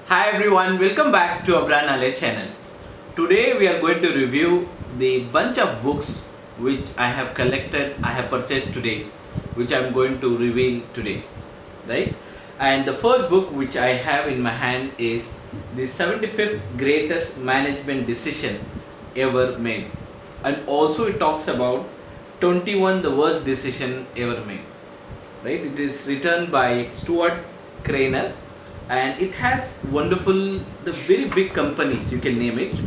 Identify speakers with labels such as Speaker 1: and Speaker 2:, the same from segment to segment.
Speaker 1: Hi everyone, welcome back to Abrar channel. Today we are going to review the bunch of books which I have collected, I have purchased today, which I am going to reveal today, right? And the first book which I have in my hand is the 75th greatest management decision ever made, and also it talks about 21 the worst decision ever made, right? It is written by Stuart, Crainer, and it has wonderful, the very big companies, you can name it,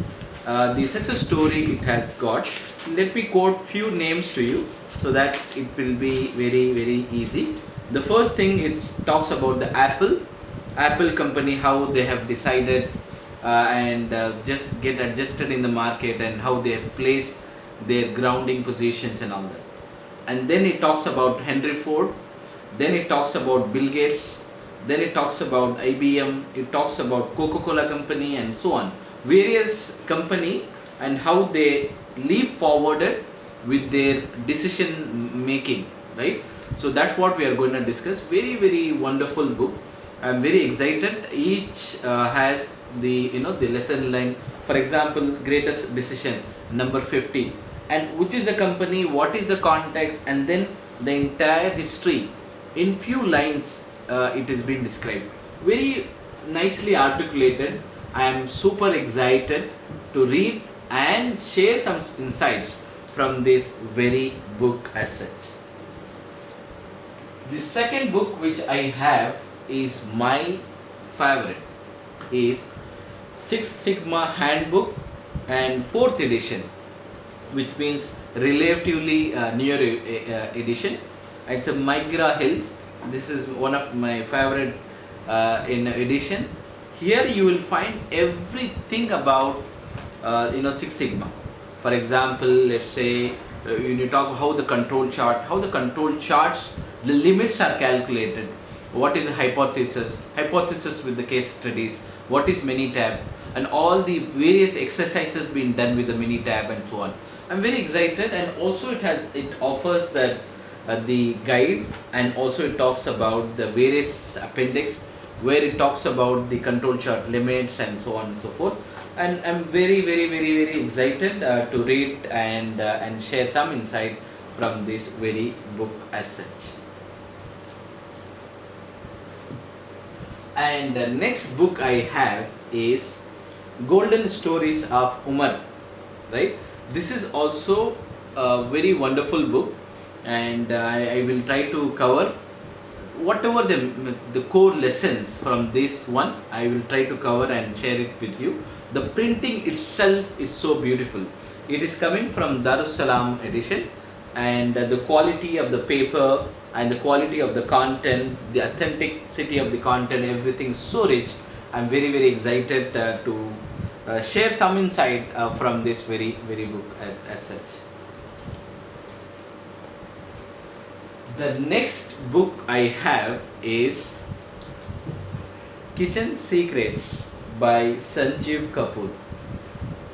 Speaker 1: the success story it has got. Let me quote few names to you so that it will be very easy. The first thing, it talks about the Apple company, how they have decided and just get adjusted in the market, and how they have placed their grounding positions and all that. And then it talks about Henry Ford, then it talks about Bill Gates, then it talks about IBM, it talks about Coca-Cola company, and so on. Various company, and how they leap forwarded with their decision making, right? So that's what we are going to discuss. Very wonderful book. I'm very excited. Each has the lesson line. For example, greatest decision number 50, and which is the company, what is the context, and then the entire history in few lines. It is being described, very nicely articulated. I am super excited to read and share some insights from this very book as such. The second book which I have is my favorite, is Six Sigma Handbook and 4th edition, which means relatively newer edition. It's a Migra Hills. This is one of my favorite in editions. Here you will find everything about Six Sigma. For example, let's say when you talk how the control charts, the limits are calculated. What is the hypothesis with the case studies, what is Minitab, and all the various exercises being done with the Minitab and so on. I'm very excited, and also it offers that the guide, and also it talks about the various appendix where it talks about the control chart limits and so on and so forth. And I'm very excited to read and share some insight from this very book as such. And the next book I have is Golden Stories of Umar, right? This is also a very wonderful book, and I will try to cover whatever the core lessons from this one. I will try to cover and share it with you. The printing itself is so beautiful. It is coming from Darrussalam edition, and the quality of the paper and the quality of the content, the authenticity of the content, everything is so rich. I'm very excited to share some insight from this very book as such. The next book I have is Kitchen Secrets by Sanjeev Kapoor.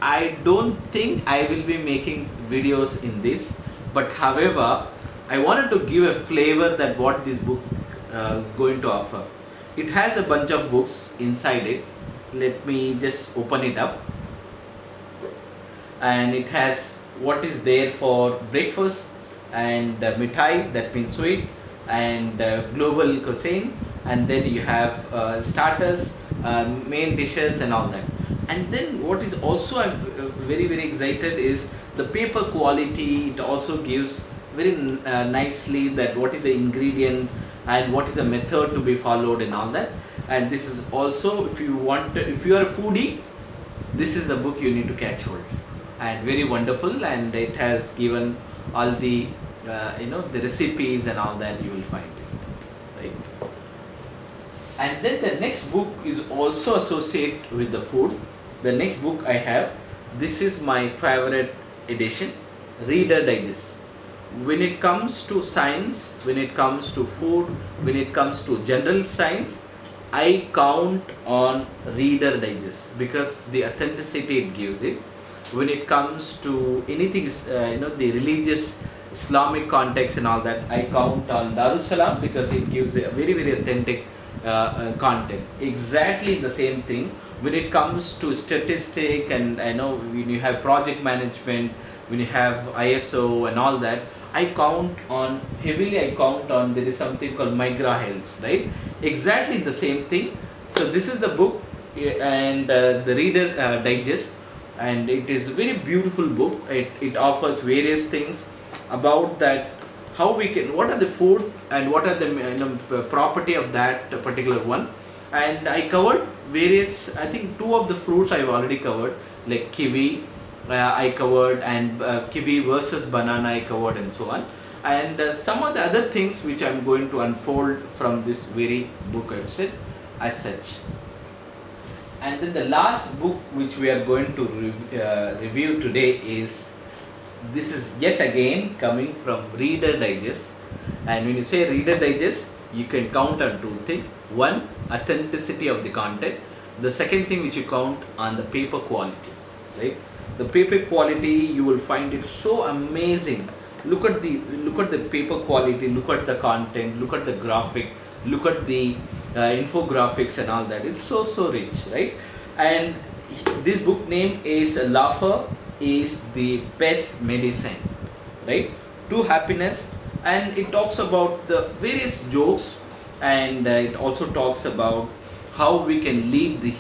Speaker 1: I don't think I will be making videos in this, but however, I wanted to give a flavor that what this book is going to offer. It has a bunch of books inside it. Let me just open it up. And it has what is there for breakfast, and mithai, that means sweet, and global cuisine, and then you have starters, main dishes, and all that. And then what is also I'm very excited is the paper quality. It also gives very nicely that what is the ingredient and what is the method to be followed and all that. And this is also, if you are a foodie, this is the book you need to catch hold. And very wonderful, and it has given all the the recipes and all that, you will find it, right? And then the next book is also associated with the food. The next book I have, this is my favorite edition, Reader Digest. When it comes to science, when it comes to food, when it comes to general science, I count on Reader Digest because the authenticity it gives it. When it comes to anything, the religious Islamic context and all that, I count on Darrussalam because it gives a very authentic content. Exactly the same thing when it comes to statistic, and I know when you have project management, when you have ISO and all that, I count on heavily. I count on there is something called Migra Health, right? Exactly the same thing. So this is the book, and the Reader Digest, and it is a very beautiful book. It offers various things about that, how we can, what are the food and what are the property of that particular one. And I covered various, I think two of the fruits I've already covered, like kiwi, I covered, and kiwi versus banana I covered, and so on. And some of the other things which I'm going to unfold from this very book I've said as such. And then the last book which we are going to review today is, this is yet again coming from Reader Digest. And when you say Reader Digest, you can count on two things. One, authenticity of the content. The second thing which you count on the paper quality, right? The paper quality, you will find it so amazing. Look at the paper quality, look at the content, look at the graphic, look at the infographics and all that. It's so rich, right? And this book name is Laffer is the best medicine, right, to happiness. And it talks about the various jokes, and it also talks about how we can lead the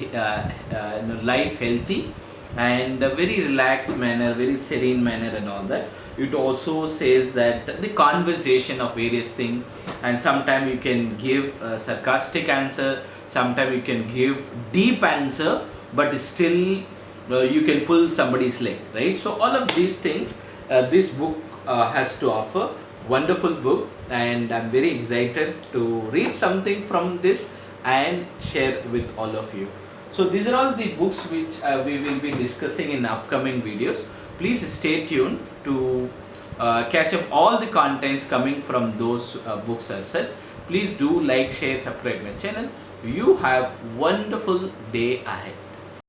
Speaker 1: life healthy and a very relaxed manner, very serene manner and all that. It also says that the conversation of various things, and sometimes you can give a sarcastic answer, sometimes you can give deep answer, but still you can pull somebody's leg, right? So all of these things this book has to offer. Wonderful book, and I'm very excited to read something from this and share with all of you. So these are all the books which we will be discussing in upcoming videos. Please stay tuned to catch up all the contents coming from those books as such. Please do like, share, subscribe my channel. You have wonderful day ahead.